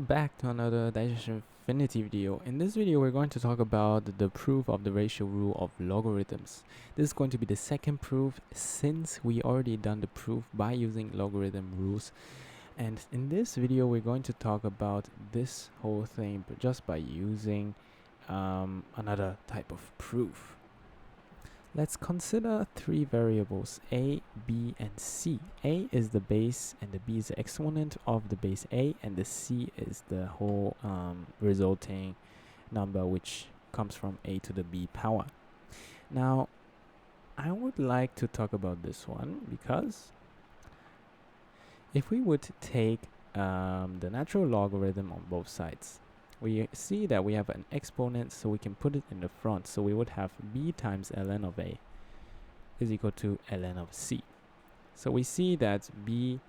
Welcome back to another Daishinfinity video. In this video, we're going to talk about the proof of the ratio rule of logarithms. This is going to be the second proof since we already done the proof by using logarithm rules. And in this video, we're going to talk about this whole thing but just by using another type of proof. Let's consider three variables a, b, and c. A is the base and the b is the exponent of the base a, and the c is the whole resulting number which comes from a to the b power. Now, I would like to talk about this one because if we would take the natural logarithm on both sides, we see that we have an exponent, so we can put it in the front. So we would have b times ln of a is equal to ln of c. So we see that b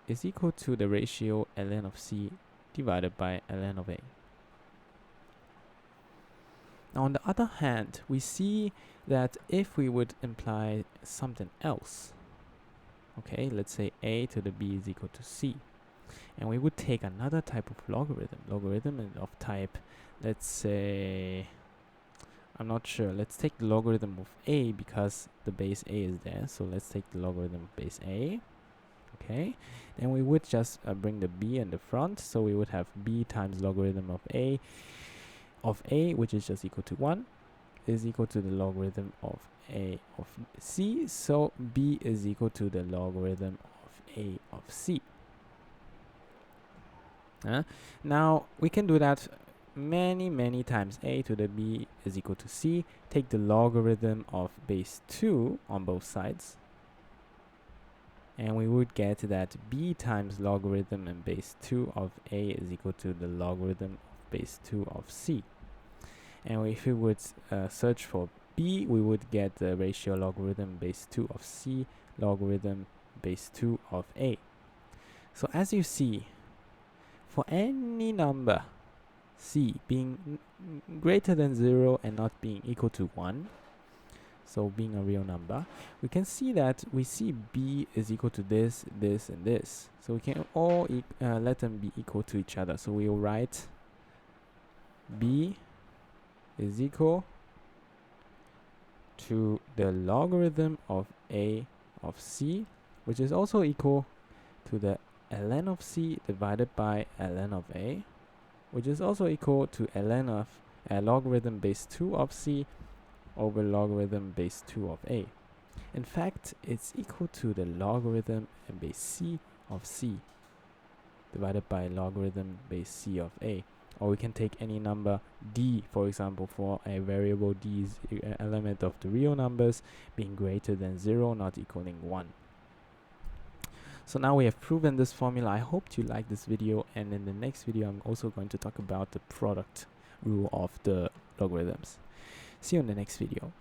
is equal to the ratio ln of c divided by ln of a. Now, on the other hand, we see that if we would imply something else, okay, let's say a to the b is equal to c, and we would take another type of logarithm of type, let's say, I'm not sure, let's take the logarithm of a because the base a is there, so let's take the logarithm of base a. Okay, then we would just bring the b in the front, so we would have b times logarithm of a, which is just equal to 1, is equal to the logarithm of a of c, so b is equal to the logarithm of a of c. Now we can do that many times. A to the b is equal to c. Take the logarithm of base 2 on both sides, and we would get that b times logarithm in base 2 of a is equal to the logarithm of base 2 of c. And if we would search for b, we would get the ratio logarithm base 2 of c logarithm base 2 of a. So as you see, for any number c being greater than 0 and not being equal to 1, so being a real number, we can see that we see b is equal to this, this, and this. So we can all let them be equal to each other. So we will write b is equal to the logarithm of a of c, which is also equal to the ln of c divided by ln of a, which is also equal to ln of logarithm base 2 of c over logarithm base 2 of a. In fact, it's equal to the logarithm base c of c divided by logarithm base c of a. Or we can take any number d, for example, for a variable d's element of the real numbers being greater than 0, not equaling 1. So now we have proven this formula. I hope you like this video, and in the next video I'm also going to talk about the product rule of the logarithms. See you in the next video.